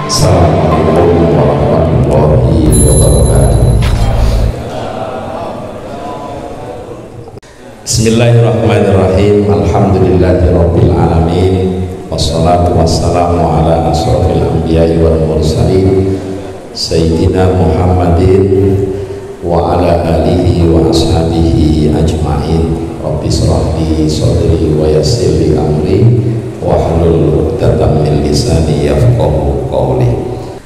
Assalamualaikum warahmatullahi wabarakatuh. Bismillahirrahmanirrahim. Alhamdulillahirabbil alamin. Wassalatu wassalamu ala asrofil anbiya'i wal mursalin Sayyidina Muhammadin wa ala alihi wa ashabihi ajma'in. Rabbi shrah li sadri wa yassir li amri wahlul 'uqdatam min lisani yafqahu qawli.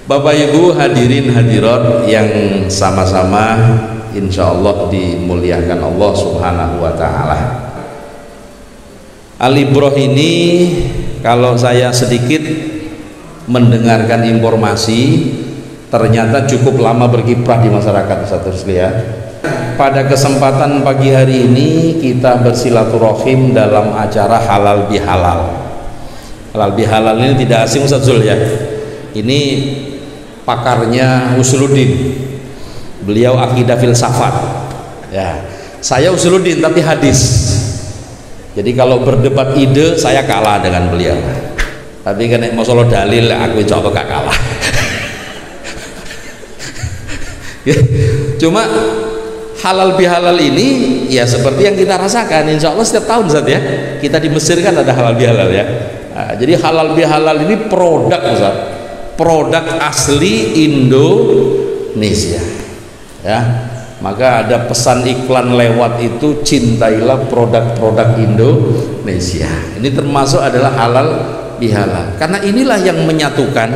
Bapak Ibu hadirin hadirat yang sama-sama insyaallah dimuliakan Allah Subhanahu wa taala. Al-Ibrah ini kalau saya sedikit mendengarkan informasi ternyata cukup lama berkiprah di masyarakat Ustaz Rusli ya. Pada kesempatan pagi hari ini kita bersilaturahim dalam acara halal bihalal. Halal bihalal ini tidak asing Ustaz Zul ya. Ini pakarnya Usuluddin. Beliau akidah filsafat. Ya. Saya Usuluddin tapi hadis. Jadi kalau berdebat ide saya kalah dengan beliau. Tapi kan masalah dalil aku coba gak kalah. Cuma halal bihalal ini ya seperti yang kita rasakan insya Allah setiap tahun Ustaz ya. Kita di Mesir kan ada halal bihalal ya. Nah, jadi halal bihalal ini produk Ustaz, produk asli Indonesia ya. Maka ada pesan iklan lewat itu, cintailah produk-produk Indonesia. Ini termasuk adalah halal bihalal karena inilah yang menyatukan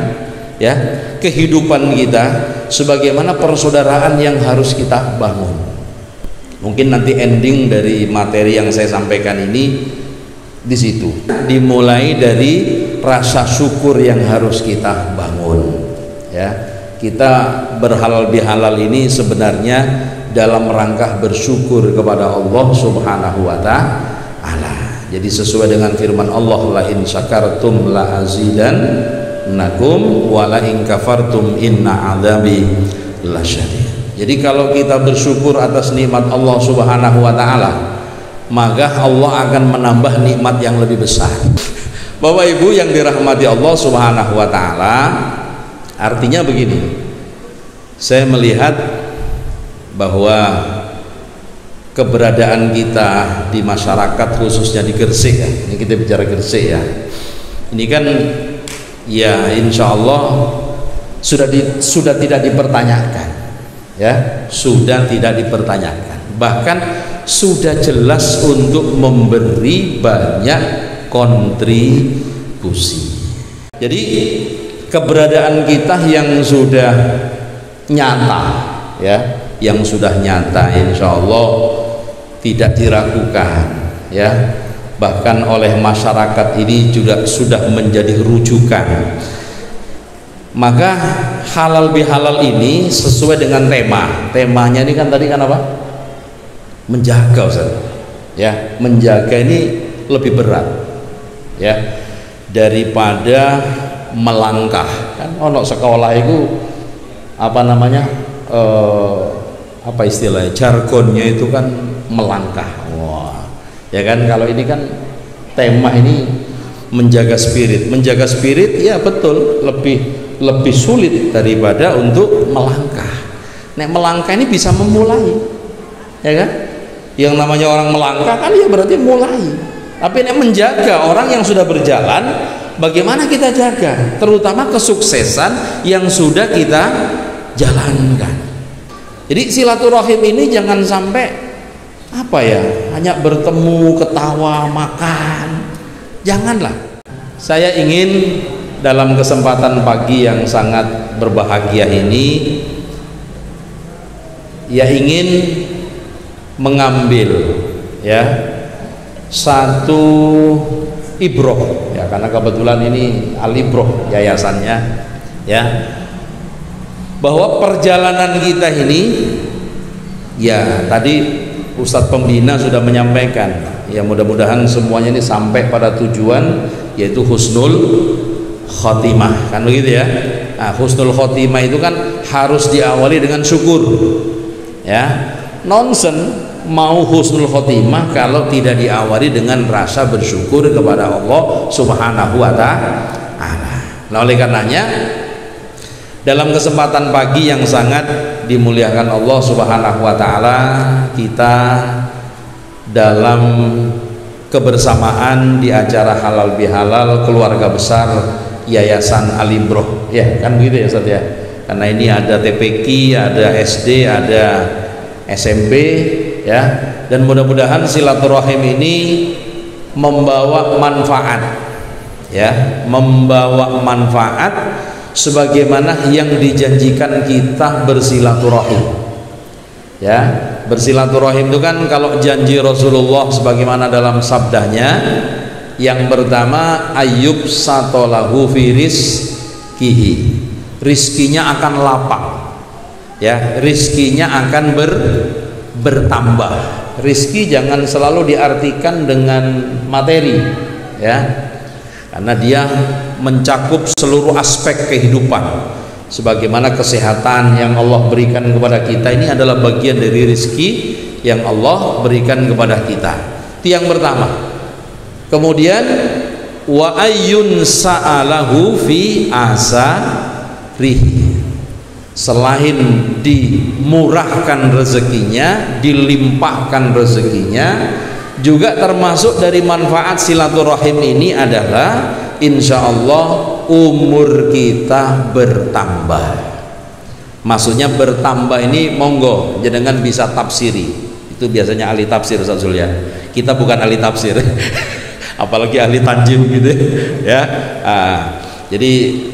ya kehidupan kita sebagaimana persaudaraan yang harus kita bangun. Mungkin nanti ending dari materi yang saya sampaikan ini di situ. Dimulai dari rasa syukur yang harus kita bangun. Ya, kita berhalal bihalal ini sebenarnya dalam rangka bersyukur kepada Allah Subhanahu wa taala. Jadi sesuai dengan firman Allah, la in syakartum la azidannakum wa la in kafartum inna adzabi lasyadid. Jadi kalau kita bersyukur atas nikmat Allah Subhanahu wa taala, maka Allah akan menambah nikmat yang lebih besar. Bapak Ibu yang dirahmati Allah Subhanahu wa taala, artinya begini. Saya melihat bahwa keberadaan kita di masyarakat khususnya di Gresik ya. Ini kita bicara Gresik ya. Ini kan ya insya Allah sudah tidak dipertanyakan ya, sudah tidak dipertanyakan, bahkan sudah jelas untuk memberi banyak kontribusi. Jadi keberadaan kita yang sudah nyata ya, yang sudah nyata insya Allah tidak diragukan ya, bahkan oleh masyarakat ini juga sudah menjadi rujukan. Maka halal bihalal ini sesuai dengan temanya ini kan tadi kan apa? Menjaga Ustaz ya, menjaga ini lebih berat ya daripada melangkah. Kan ono sekolah itu apa namanya apa istilahnya, jargonnya itu kan melangkah. Wah ya kan, kalau ini kan tema ini menjaga spirit ya betul lebih sulit daripada untuk melangkah. Nek melangkah ini bisa memulai ya kan, yang namanya orang melangkah kan ya berarti mulai. Tapi nek menjaga orang yang sudah berjalan, bagaimana kita jaga terutama kesuksesan yang sudah kita jalankan. Jadi silaturahim ini jangan sampai apa ya, hanya bertemu, ketawa, makan, janganlah. Saya ingin dalam kesempatan pagi yang sangat berbahagia ini ya ingin mengambil ya satu ibroh ya, karena kebetulan ini Al-Ibroh yayasannya ya, bahwa perjalanan kita ini ya tadi Ustadz Pembina sudah menyampaikan ya, mudah-mudahan semuanya ini sampai pada tujuan yaitu husnul khotimah kan begitu ya. Nah, husnul khotimah itu kan harus diawali dengan syukur ya. Nonsen mau husnul khotimah kalau tidak diawali dengan rasa bersyukur kepada Allah Subhanahu wa taala. Nah, oleh karenanya Dalam kesempatan pagi yang sangat dimuliakan Allah Subhanahu wa taala, kita dalam kebersamaan di acara halal bihalal keluarga besar Yayasan Al-Ibroh, ya kan begitu ya Ustaz ya, karena ini ada TPQ, ada SD, ada SMP ya, dan mudah-mudahan silaturahim ini membawa manfaat ya, membawa manfaat sebagaimana yang dijanjikan kita bersilaturahim ya. Bersilaturahim itu kan kalau janji Rasulullah sebagaimana dalam sabdanya, yang pertama Ayub satolahu fi rizkihi, rizkinya akan lapang ya, rizkinya akan bertambah. Rizki jangan selalu diartikan dengan materi ya, karena dia mencakup seluruh aspek kehidupan. Sebagaimana kesehatan yang Allah berikan kepada kita, ini adalah bagian dari rezeki yang Allah berikan kepada kita. Itu yang pertama. Kemudian wa ayyun sa'alahu fi asarihi, selain dimurahkan rezekinya, dilimpahkan rezekinya, juga termasuk dari manfaat silaturahim ini adalah insya Allah umur kita bertambah. Maksudnya bertambah ini monggo jenengan bisa tafsiri, itu biasanya ahli tafsir Ustaz Zul ya, kita bukan ahli tafsir apalagi ahli tanjim gitu ya. Jadi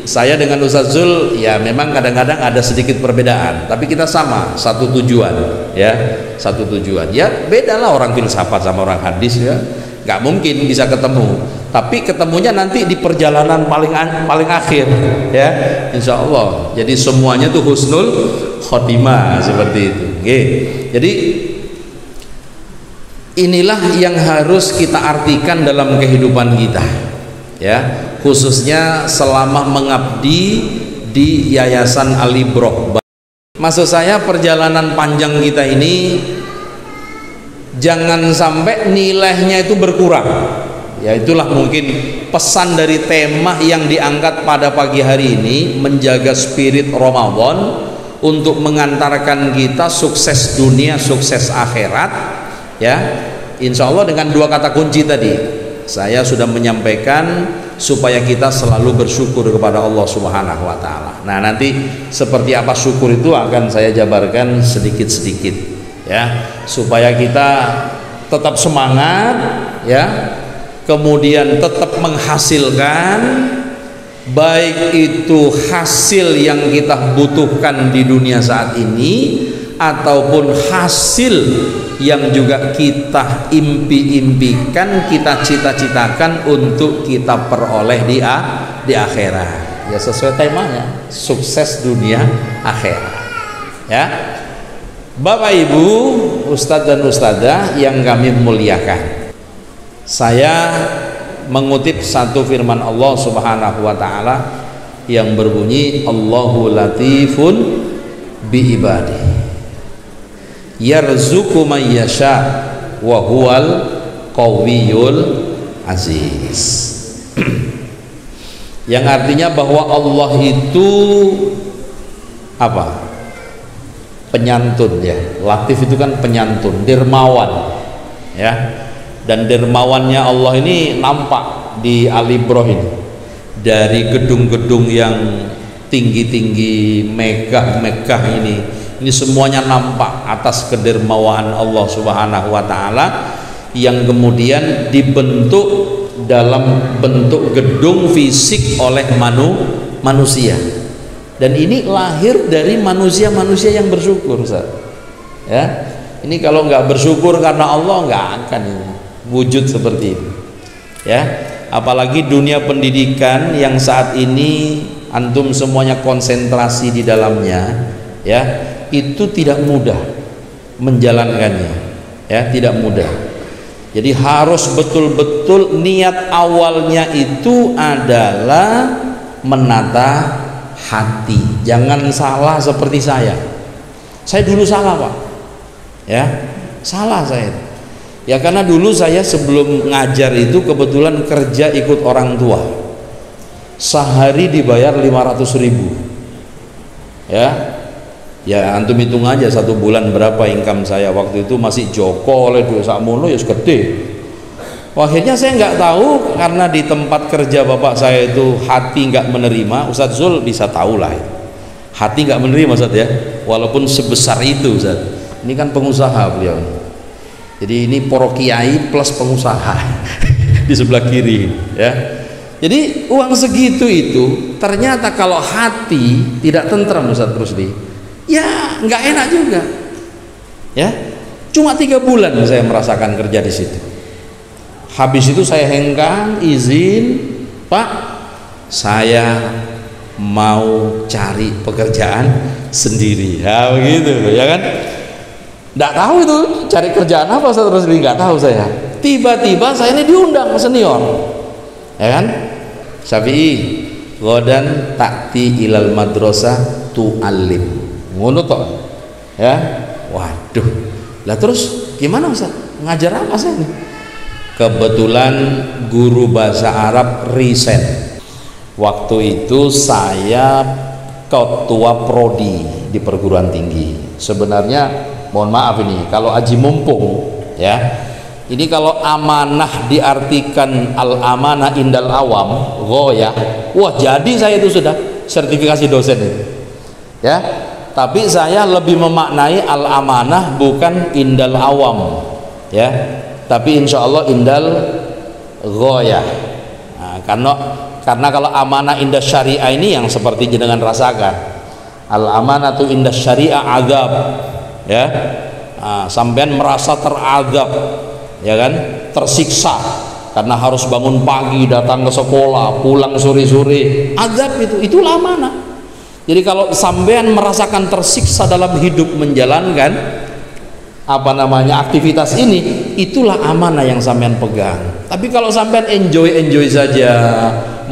saya dengan Ustaz Zul ya memang kadang-kadang ada sedikit perbedaan, tapi kita sama satu tujuan ya, satu tujuan ya. Bedalah orang filsafat sama orang hadis ya, nggak mungkin bisa ketemu, tapi ketemunya nanti di perjalanan paling akhir ya, insya Allah. Jadi semuanya tuh husnul khotimah seperti itu. Oke. Jadi inilah yang harus kita artikan dalam kehidupan kita ya, khususnya selama mengabdi di Yayasan Al-Ibroh. Maksud saya perjalanan panjang kita ini jangan sampai nilainya itu berkurang ya. Itulah mungkin pesan dari tema yang diangkat pada pagi hari ini, menjaga spirit Ramadan untuk mengantarkan kita sukses dunia, sukses akhirat ya. Insya Allah dengan dua kata kunci tadi saya sudah menyampaikan, supaya kita selalu bersyukur kepada Allah Subhanahu wa taala. Nah, nanti seperti apa syukur itu akan saya jabarkan sedikit-sedikit ya, supaya kita tetap semangat ya, kemudian tetap menghasilkan, baik itu hasil yang kita butuhkan di dunia saat ini ataupun hasil yang juga kita impi-impikan, kita cita-citakan untuk kita peroleh di akhirat ya, sesuai temanya sukses dunia akhirat ya. Bapak Ibu, Ustadz dan Ustadzah yang kami muliakan, saya mengutip satu firman Allah Subhanahu wa taala yang berbunyi, Allahu latifun bi ibadihi yarzuqu man yasha wa huwal qawiyul aziz. Yang artinya bahwa Allah itu apa? Penyantun ya. Latif itu kan penyantun, dermawan ya. Dan dermawannya Allah ini nampak di Al-Ibroh ini, dari gedung-gedung yang tinggi-tinggi, megah-megah ini semuanya nampak atas kedermawan Allah Subhanahu wa taala yang kemudian dibentuk dalam bentuk gedung fisik oleh manusia. Dan ini lahir dari manusia-manusia yang bersyukur, Ustaz. Ya. Ini kalau nggak bersyukur karena Allah nggak akan ini wujud seperti ini. Ya. Apalagi dunia pendidikan yang saat ini antum semuanya konsentrasi di dalamnya, ya. Itu tidak mudah menjalankannya ya, tidak mudah. Jadi harus betul-betul niat awalnya itu adalah menata hati. Jangan salah seperti saya dulu salah Pak ya, salah saya ya, karena dulu saya sebelum ngajar itu kebetulan kerja ikut orang tua, sehari dibayar 500.000 ya antum hitung aja 1 bulan berapa income saya waktu itu, masih Joko oleh duit sakmono ya gede. Akhirnya saya nggak tahu, karena di tempat kerja bapak saya itu hati nggak menerima. Ustadz Zul bisa tahu lah, hati nggak menerima Ustadz ya, walaupun sebesar itu Ustadz. Ini kan pengusaha beliau, jadi ini poro kiai plus pengusaha di sebelah kiri ya. Jadi uang segitu itu ternyata kalau hati tidak tentram Ustadz Rusdi, ya nggak enak juga ya. Cuma 3 bulan saya merasakan kerja di situ. Habis itu saya hengkang izin, Pak, saya mau cari pekerjaan sendiri. Ya begitu ya kan. Nggak tahu itu cari kerjaan apa, terus nggak tahu saya. Tiba-tiba saya ini diundang senior, ya kan. Syafi'i, godan takti ilal madrasah tu'alim. Ngono toh, ya. Waduh, lah terus gimana Ustaz? Ngajar apa saya nih? Kebetulan guru bahasa Arab resign. Waktu itu saya ketua prodi di perguruan tinggi. Sebenarnya mohon maaf ini kalau aji mumpung ya, ini kalau amanah diartikan al amanah indal awam goyah, wah jadi saya itu sudah sertifikasi dosen itu ya. Tapi saya lebih memaknai al amanah bukan indal awam ya, tapi insya Allah indal goyah. Nah, karena kalau amanah indah syariah ini yang seperti jenengan rasakan, al amanah tu indah syariah azab ya. Nah, sampean merasa teradab ya kan, tersiksa karena harus bangun pagi datang ke sekolah, pulang sore-sore, azab itulah amanah. Jadi kalau sampean merasakan tersiksa dalam hidup menjalankan aktivitas ini, itulah amanah yang sampean pegang. Tapi kalau sampean enjoy saja,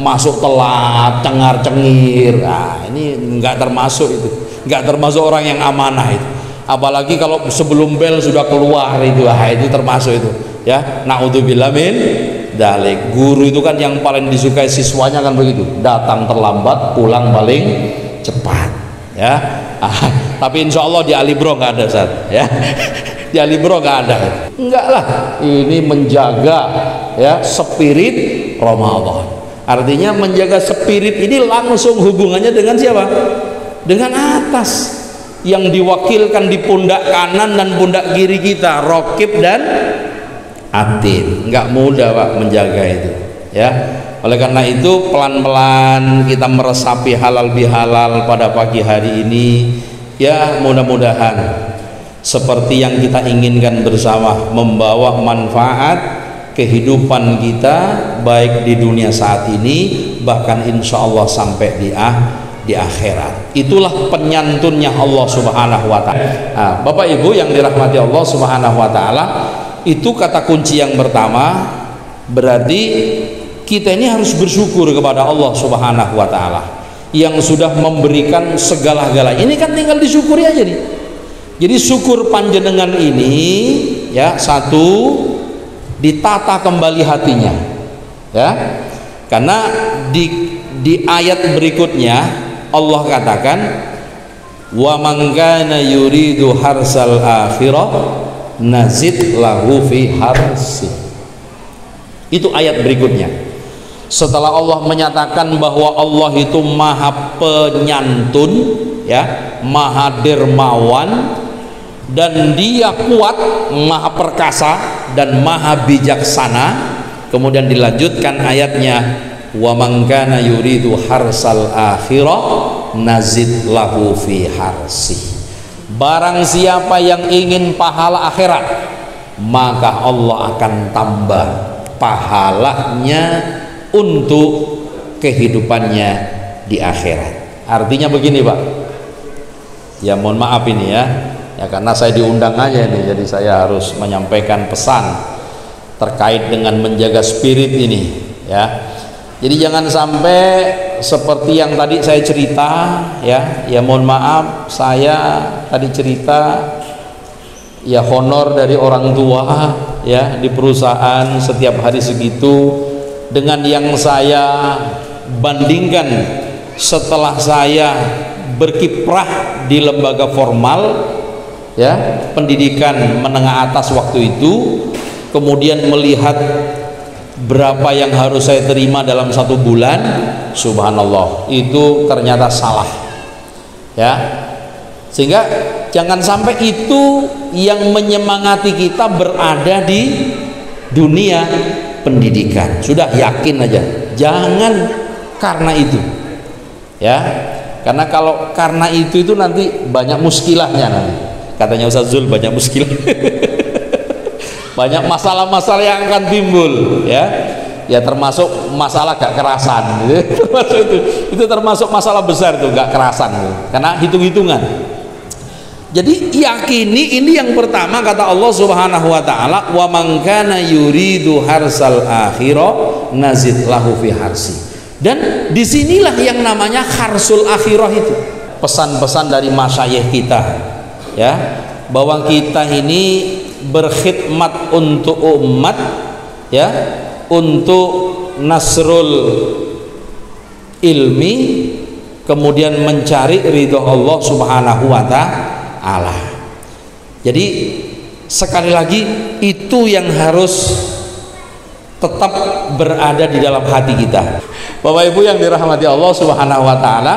masuk telat, cengar-cengir, nah ini nggak termasuk itu, nggak termasuk orang yang amanah itu. Apalagi kalau sebelum bel sudah keluar itu, itu termasuk itu ya. Naudzubillah min dzalik. Guru itu kan yang paling disukai siswanya kan begitu, datang terlambat, pulang paling cepat ya. Tapi insya Allah di Alibro nggak ada Ustaz ya. Di Alibro nggak ada, enggak lah. Ini menjaga ya spirit Ramadan. Artinya menjaga spirit ini langsung hubungannya dengan siapa? Dengan atas, yang diwakilkan di pundak kanan dan pundak kiri kita, Rokib dan Atid. Nggak mudah Pak menjaga itu ya. Oleh karena itu pelan-pelan kita meresapi halal bihalal pada pagi hari ini ya, mudah-mudahan seperti yang kita inginkan bersama, membawa manfaat kehidupan kita baik di dunia saat ini, bahkan insya Allah sampai di akhirat. Itulah penyantunnya Allah Subhanahu wa Ta'ala. Nah, Bapak Ibu yang dirahmati Allah Subhanahu wa Ta'ala, itu kata kunci yang pertama. Berarti kita ini harus bersyukur kepada Allah Subhanahu wa Ta'ala yang sudah memberikan segala-galanya. Ini kan tinggal disyukuri aja nih. Jadi syukur panjenengan ini ya, satu, ditata kembali hatinya ya, karena di ayat berikutnya Allah katakan, wa man kana yuridu harsal akhirah nazid lahu fi harsi. Itu ayat berikutnya. Setelah Allah menyatakan bahwa Allah itu maha penyantun ya, maha dermawan, dan dia kuat, maha perkasa dan maha bijaksana. Kemudian dilanjutkan ayatnya, wa man kana yuridu harsal akhirah nazid lahu fi harsi. Barang siapa yang ingin pahala akhirat, maka Allah akan tambah pahalanya untuk kehidupannya di akhirat. Artinya begini Pak ya, mohon maaf ini ya, karena saya diundang aja nih, jadi saya harus menyampaikan pesan terkait dengan menjaga spirit ini ya. Jadi jangan sampai seperti yang tadi saya cerita ya, mohon maaf, saya tadi cerita ya honor dari orang tua ya di perusahaan setiap hari segitu, dengan yang saya bandingkan setelah saya berkiprah di lembaga formal, ya, pendidikan menengah atas waktu itu, kemudian melihat berapa yang harus saya terima dalam 1 bulan, subhanallah, itu ternyata salah, ya. Sehingga jangan sampai itu yang menyemangati kita berada di dunia pendidikan. Sudah yakin aja, jangan karena itu, ya. Karena kalau karena itu nanti banyak muskilahnya nanti. Katanya Ustaz Zul, banyak muskilah. Banyak masalah-masalah yang akan timbul, ya. Ya termasuk masalah gak kerasan, gitu. Itu termasuk masalah besar tuh, gak kerasan gitu. Karena hitung-hitungan. Jadi yakini ini yang pertama, kata Allah Subhanahu wa taala, wa man kana yuridu harsal akhirah nazid lahu fi harsi. Dan disinilah yang namanya harsul akhirah itu. Pesan-pesan dari masyayikh kita, ya, bahwa kita ini berkhidmat untuk umat, ya, untuk nasrul ilmi, kemudian mencari ridho Allah Subhanahu wa ta'ala. Jadi sekali lagi itu yang harus tetap berada di dalam hati kita. Bapak Ibu yang dirahmati Allah Subhanahu wa ta'ala,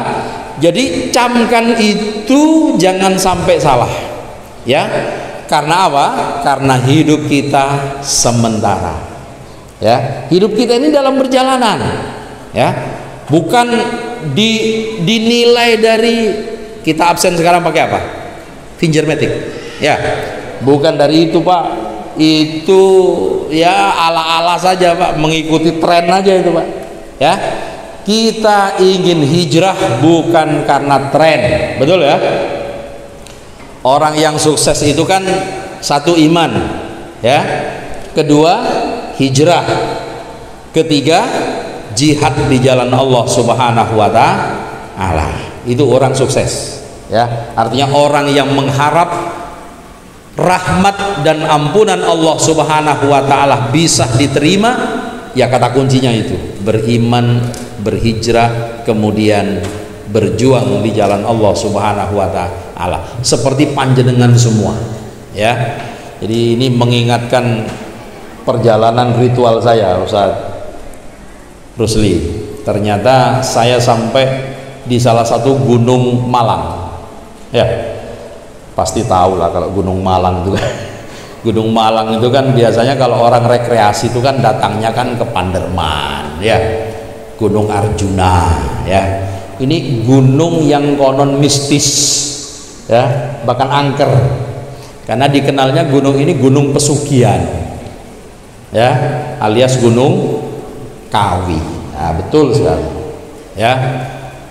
jadi camkan itu jangan sampai salah, ya. Karena apa? Karena hidup kita sementara, ya. Hidup kita ini dalam perjalanan, ya. Bukan dinilai dari kita absen sekarang pakai apa? Fingermatic, ya. Bukan dari itu, Pak. Itu ya ala-ala saja, Pak, mengikuti tren aja itu, Pak, ya. Kita ingin hijrah bukan karena tren, betul ya. Orang yang sukses itu kan satu iman, ya, kedua hijrah, ketiga jihad di jalan Allah Subhanahu wa ta'ala. Itu orang sukses, ya. Artinya orang yang mengharap rahmat dan ampunan Allah Subhanahu wa ta'ala bisa diterima, ya kata kuncinya itu beriman, berhijrah, kemudian berjuang di jalan Allah Subhanahu wa ta'ala, seperti panjenengan semua, ya. Jadi ini mengingatkan perjalanan ritual saya, Ustaz Rusli. Ternyata saya sampai di salah satu gunung Malang, ya. Pasti tahu lah kalau Gunung Malang itu kan. Gunung Malang itu kan biasanya kalau orang rekreasi itu kan datangnya kan ke Panderman, ya, Gunung Arjuna, ya. Ini gunung yang konon mistis, ya, bahkan angker, karena dikenalnya gunung ini gunung pesugihan, ya, alias gunung Kawi. Nah, betul sekali, ya.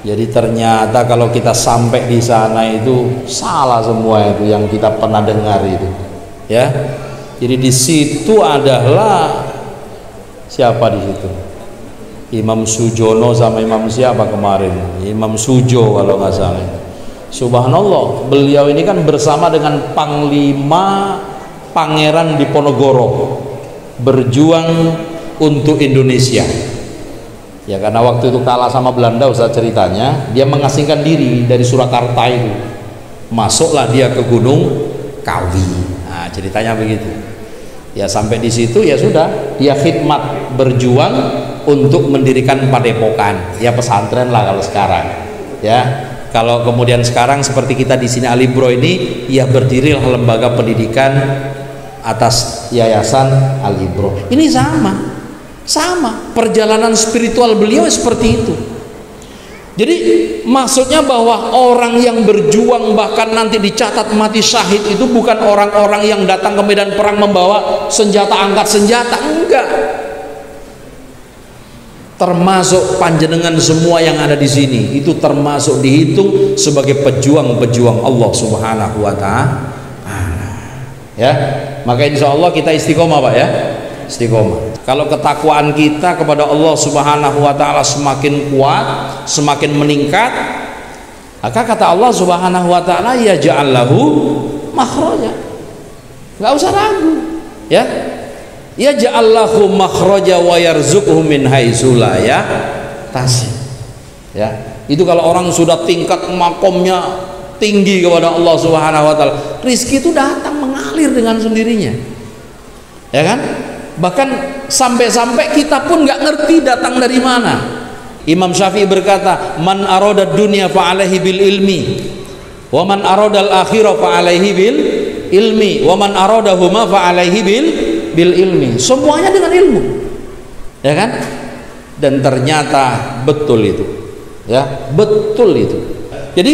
Jadi ternyata kalau kita sampai di sana itu salah semua itu yang kita pernah dengar itu, ya. Jadi di situ adalah siapa di situ? Imam Sujono sama Imam siapa kemarin? Imam Sujo kalau nggak salah. Subhanallah, beliau ini kan bersama dengan Panglima Pangeran Diponegoro berjuang untuk Indonesia. Ya karena waktu itu kalah sama Belanda, Ustaz ceritanya, dia mengasingkan diri dari Surakarta itu. Masuklah dia ke Gunung Kawi. Nah, ceritanya begitu. Ya sampai di situ ya sudah, dia khidmat berjuang untuk mendirikan padepokan, ya pesantren lah kalau sekarang, ya. Kalau kemudian sekarang seperti kita di sini Alibro ini, ya berdirilah lembaga pendidikan atas yayasan Alibro. Ini sama perjalanan spiritual beliau seperti itu. Jadi maksudnya bahwa orang yang berjuang bahkan nanti dicatat mati syahid itu bukan orang-orang yang datang ke medan perang membawa senjata, angkat senjata, enggak. Termasuk panjenengan semua yang ada di sini itu termasuk dihitung sebagai pejuang-pejuang Allah Subhanahu wa ta'ala, ya. Maka insya Allah kita istiqomah, Pak, ya, istiqomah. Kalau ketakwaan kita kepada Allah Subhanahu wa ta'ala semakin kuat, semakin meningkat, maka kata Allah Subhanahu wa ta'ala, ya ja'allahu makhraja, nggak usah ragu, ya. Ya ja'allahu makhraja wa yarzuqhu min haitsu la yahtasib. Ya, itu kalau orang sudah tingkat makomnya tinggi kepada Allah Subhanahu wa taala, rizki itu datang mengalir dengan sendirinya. Ya kan? Bahkan sampai-sampai kita pun nggak ngerti datang dari mana. Imam Syafi'i berkata, man arada dunya fa alaihi bil ilmi, wa man arada al akhirah fa alaihi bil ilmi, wa man aradahuma fa alaihi bil ilmi. Semuanya dengan ilmu. Ya kan? Dan ternyata betul itu. Ya, betul itu. Jadi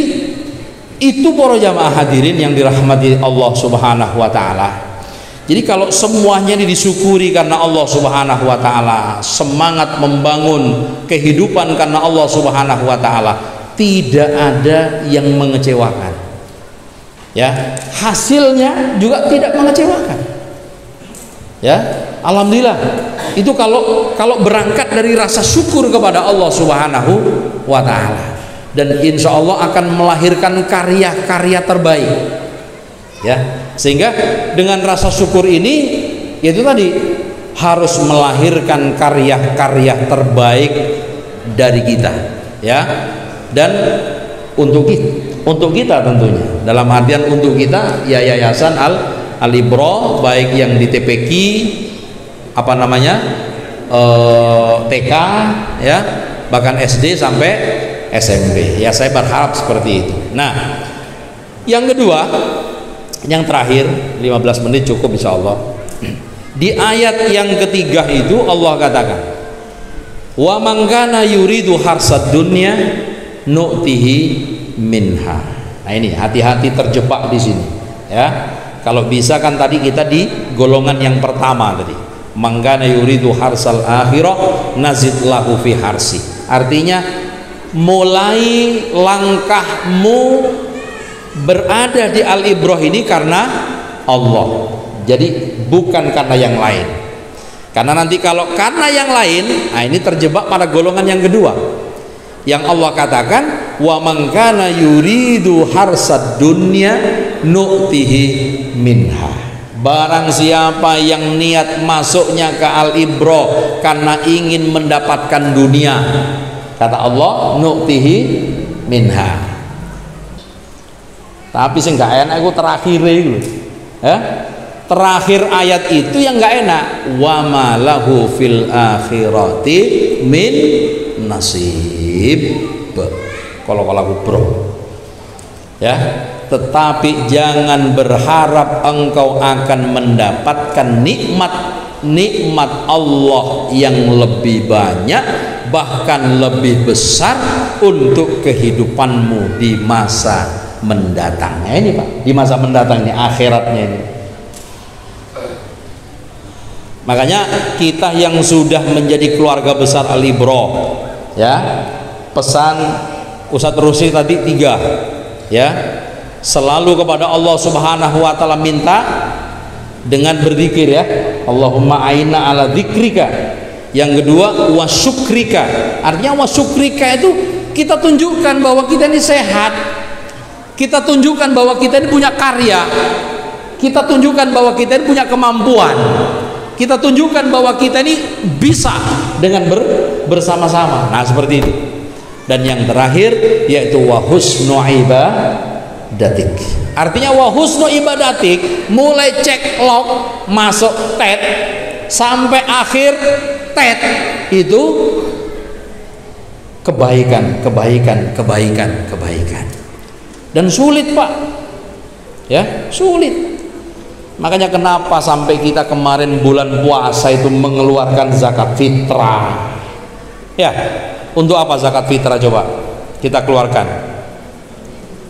itu para jamaah hadirin yang dirahmati Allah Subhanahu wa taala. Jadi kalau semuanya ini disyukuri karena Allah Subhanahu wa taala, semangat membangun kehidupan karena Allah Subhanahu wa taala, tidak ada yang mengecewakan. Ya, hasilnya juga tidak mengecewakan. Ya, alhamdulillah. Itu kalau berangkat dari rasa syukur kepada Allah Subhanahu wa taala, dan insya Allah akan melahirkan karya-karya terbaik. Ya, sehingga dengan rasa syukur ini, yaitu tadi harus melahirkan karya-karya terbaik dari kita. Ya, dan untuk kita tentunya, dalam artian untuk kita ya Yayasan Al-Ibro, baik yang di TPQ apa namanya TK, ya, bahkan SD sampai SMP. Ya, saya berharap seperti itu. Nah, yang kedua, yang terakhir, 15 menit cukup insya Allah. Di ayat yang ketiga itu Allah katakan, wa man kana yuridu harsad dunya nu'tihi minha. Nah ini hati-hati terjebak di sini. Ya, kalau bisa kan tadi kita di golongan yang pertama tadi. Mangkana yuridu harsal akhirah nazid lahu fi harsi. Artinya mulai langkahmu berada di Al-Ibrah ini karena Allah, jadi bukan karena yang lain. Karena nanti kalau karena yang lain, nah ini terjebak pada golongan yang kedua yang Allah katakan, wa mangkana yuridu harsad dunya nu'tihi minha. Barang siapa yang niat masuknya ke Al-Ibrah karena ingin mendapatkan dunia, kata Allah, nu'tihi minha. Tapi sing gak enak itu terakhir itu. Ya? Terakhir ayat itu yang gak enak. Wa ma lahu fil akhirati min nasib. Kalau bro. Ya, tetapi jangan berharap engkau akan mendapatkan nikmat Allah yang lebih banyak, bahkan lebih besar untuk kehidupanmu di masa mendatangnya ini, Pak. Di masa mendatang ini, akhiratnya ini. Makanya kita yang sudah menjadi keluarga besar Al-Ibrah, ya, pesan Ustadz Rusli tadi 3, ya, selalu kepada Allah Subhanahu wa taala minta dengan berzikir, ya, Allahumma aina ala dzikrika. Yang kedua wasyukrika. Artinya wasyukrika itu kita tunjukkan bahwa kita ini sehat, kita tunjukkan bahwa kita ini punya karya, kita tunjukkan bahwa kita ini punya kemampuan, kita tunjukkan bahwa kita ini bisa dengan bersama-sama. Nah, seperti itu. Dan yang terakhir yaitu wa husnu ibadatik. Artinya wa husnu ibadatik, mulai cek log masuk tet sampai akhir tet itu kebaikan. Dan sulit, Pak. Ya, sulit. Makanya kenapa sampai kita kemarin bulan puasa itu mengeluarkan zakat fitrah. Ya, untuk apa zakat fitrah coba kita keluarkan?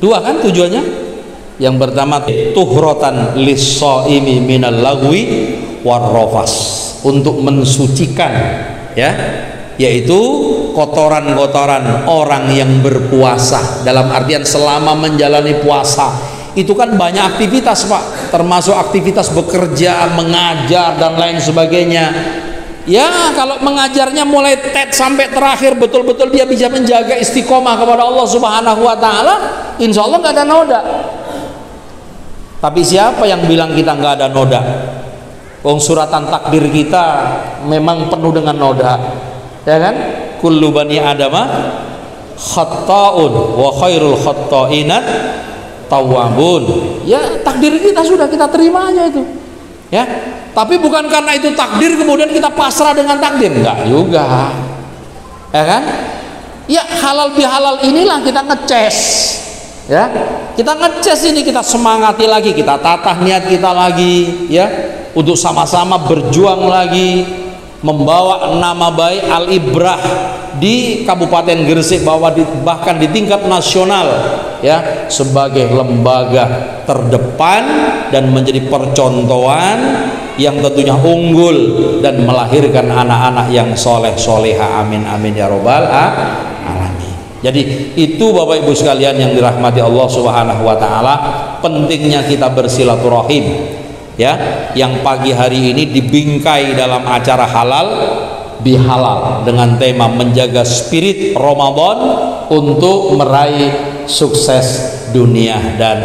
2 kan tujuannya. Yang pertama tuhrotan lis-shaimi minal lagwi warrafas, untuk mensucikan, ya, yaitu kotoran-kotoran orang yang berpuasa. Dalam artian selama menjalani puasa itu kan banyak aktivitas, Pak, termasuk aktivitas bekerja, mengajar dan lain sebagainya. Ya, kalau mengajarnya mulai tet sampai terakhir betul-betul dia bisa menjaga istiqomah kepada Allah Subhanahu wa taala, insya Allah nggak ada noda. Tapi siapa yang bilang kita nggak ada noda? Wong suratan takdir kita memang penuh dengan noda, ya kan? Kullu bani adama khatta'un wa khairul khatta'inat tawwabun. Ya, takdir kita sudah kita terima aja itu. Ya. Tapi bukan karena itu takdir kemudian kita pasrah dengan takdir, enggak juga. Ya kan? Ya, halal bihalal inilah kita ngeces. Ya. Kita ngeces ini, kita semangati lagi, kita tatah niat kita lagi, ya, untuk sama-sama berjuang lagi membawa nama baik Al-Ibrah di Kabupaten Gresik, bahkan di tingkat nasional, ya, sebagai lembaga terdepan dan menjadi percontohan yang tentunya unggul dan melahirkan anak-anak yang soleh soleha, amin amin ya robbal alamin. Jadi itu Bapak Ibu sekalian yang dirahmati Allah Subhanahu wa taala, pentingnya kita bersilaturahim, ya, yang pagi hari ini dibingkai dalam acara halal bihalal dengan tema menjaga spirit Ramadan untuk meraih sukses dunia dan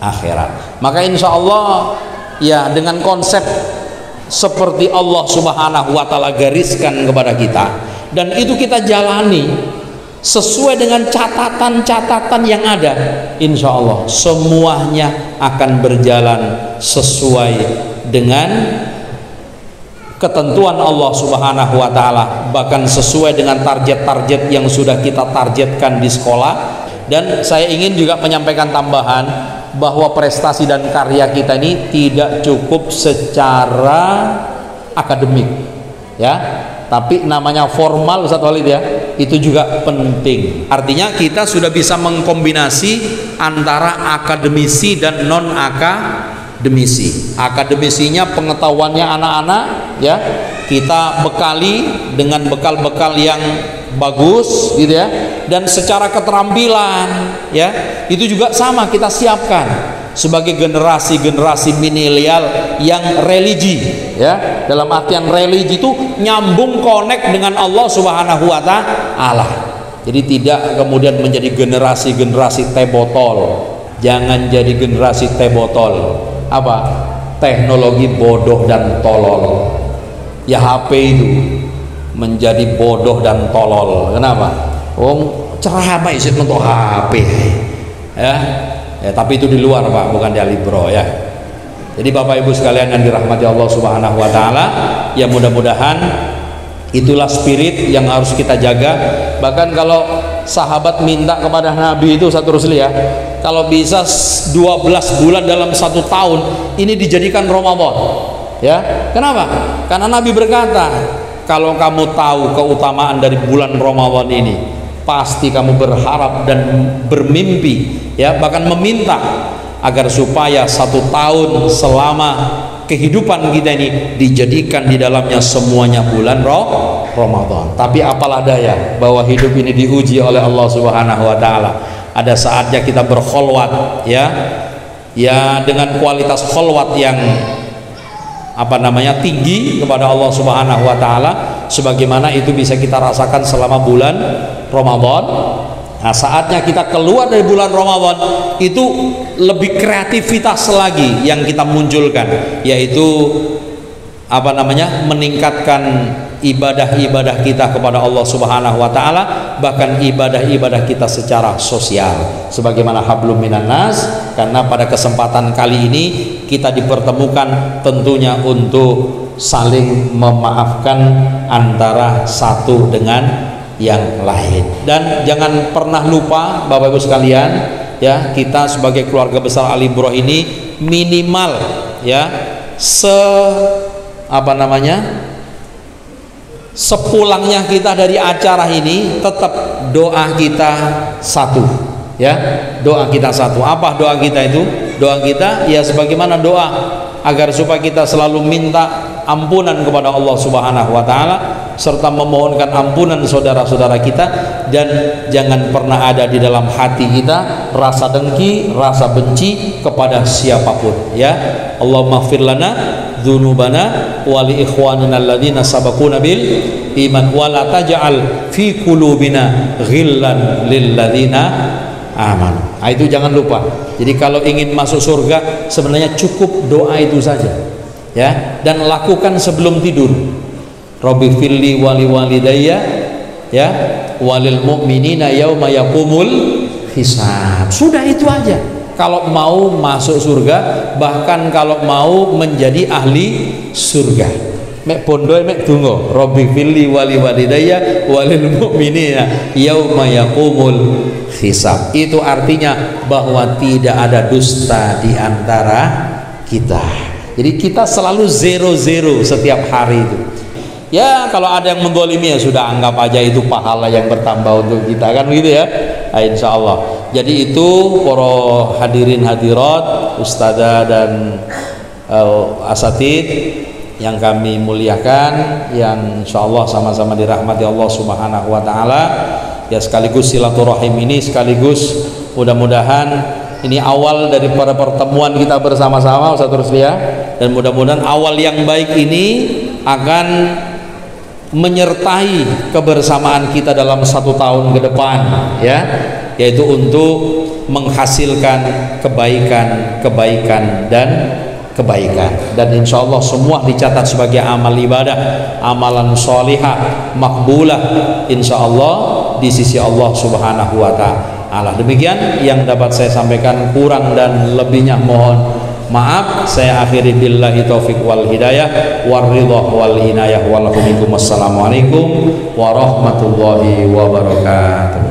akhirat. Maka insya Allah, ya, dengan konsep seperti Allah Subhanahu wa taala gariskan kepada kita, dan itu kita jalani sesuai dengan catatan-catatan yang ada, insya Allah semuanya akan berjalan sesuai dengan ketentuan Allah Subhanahu wa taala, bahkan sesuai dengan target-target yang sudah kita targetkan di sekolah. Dan saya ingin juga menyampaikan tambahan bahwa prestasi dan karya kita ini tidak cukup secara akademik, ya, tapi namanya formal, Ustaz Walid, ya, itu juga penting. Artinya kita sudah bisa mengkombinasi antara akademisi dan non akademisi. Akademisinya pengetahuannya anak-anak, ya, kita bekali dengan bekal-bekal yang bagus, gitu ya, dan secara keterampilan, ya, itu juga sama kita siapkan sebagai generasi-generasi milenial yang religi, ya, dalam artian religi itu nyambung connect dengan Allah Subhanahu wa taala. Jadi tidak kemudian menjadi generasi-generasi teh botol. Jangan jadi generasi teh botol. Apa? Teknologi bodoh dan tolol. Ya, HP itu menjadi bodoh dan tolol. Kenapa? Ceramah isi untuk HP, ya. Ya, tapi itu di luar, Pak, bukan di Alibro, ya. Jadi Bapak Ibu sekalian yang dirahmati Allah Subhanahu wa taala, ya, mudah-mudahan itulah spirit yang harus kita jaga. Bahkan kalau sahabat minta kepada Nabi itu, satu Rusli, ya, kalau bisa 12 bulan dalam 1 tahun ini dijadikan Ramadan, ya. Kenapa? Karena Nabi berkata, kalau kamu tahu keutamaan dari bulan Ramadan ini, pasti kamu berharap dan bermimpi, ya, bahkan meminta agar supaya 1 tahun selama kehidupan kita ini dijadikan di dalamnya semuanya bulan Ramadan. Tapi apalah daya bahwa hidup ini diuji oleh Allah Subhanahu wa taala. Ada saatnya kita berkholwat, ya, ya, dengan kualitas kholwat yang tinggi kepada Allah Subhanahu wa taala, sebagaimana itu bisa kita rasakan selama bulan Ramadan. Nah, saatnya kita keluar dari bulan Ramadan itu lebih kreativitas lagi yang kita munculkan, yaitu meningkatkan ibadah-ibadah kita kepada Allah Subhanahu wa taala, bahkan ibadah-ibadah kita secara sosial sebagaimana hablum minan nas. Karena pada kesempatan kali ini kita dipertemukan tentunya untuk saling memaafkan antara satu dengan yang lain. Dan jangan pernah lupa Bapak Ibu sekalian, ya, kita sebagai keluarga besar Alibro ini minimal, ya, sepulangnya kita dari acara ini tetap doa kita satu, ya, doa kita satu. Apa doa kita itu? Doa kita, ya, sebagaimana doa agar supaya kita selalu minta ampunan kepada Allah Subhanahu wa taala serta memohonkan ampunan saudara-saudara kita, dan jangan pernah ada di dalam hati kita rasa dengki, rasa benci kepada siapapun, ya. Allahumma ighfir lana dzunubana wa li ikhwanina alladzina sabaquna bil iman wa la taj'al fi qulubina ghillan lil ladzina amanu. Nah, itu jangan lupa. Jadi kalau ingin masuk surga sebenarnya cukup doa itu saja, ya, dan lakukan sebelum tidur. Rabbi firli wali walidayya ya, walil mu'minina yauma yaqumul hisab. Sudah itu aja. Kalau mau masuk surga, bahkan kalau mau menjadi ahli surga, mek bondoe mek donga rabbi fili wali walidayya walil mu'minina yauma yaqumul hisab. Itu artinya bahwa tidak ada dusta di antara kita. Jadi kita selalu 0-0 setiap hari itu. Ya, kalau ada yang mendolimi ya sudah, anggap aja itu pahala yang bertambah untuk kita, kan begitu ya. Nah, insya Allah. Jadi itu para hadirin hadirat, ustadzah dan asatid yang kami muliakan, yang insya Allah sama-sama dirahmati Allah Subhanahu wa Ta'ala. Ya, sekaligus silaturahim ini, sekaligus mudah-mudahan ini awal dari para pertemuan kita bersama-sama, Ustaz Ruslia, dan mudah-mudahan awal yang baik ini akan menyertai kebersamaan kita dalam 1 tahun ke depan, ya, yaitu untuk menghasilkan kebaikan dan kebaikan, dan insya Allah semua dicatat sebagai amal ibadah, amalan sholihah makbulah insya Allah di sisi Allah Subhanahu wa Ta'ala. Demikian yang dapat saya sampaikan, kurang dan lebihnya mohon maaf. Saya akhiri billahi taufiq wal hidayah war ridha wal inayah. Wassalamualaikum warahmatullahi wabarakatuh.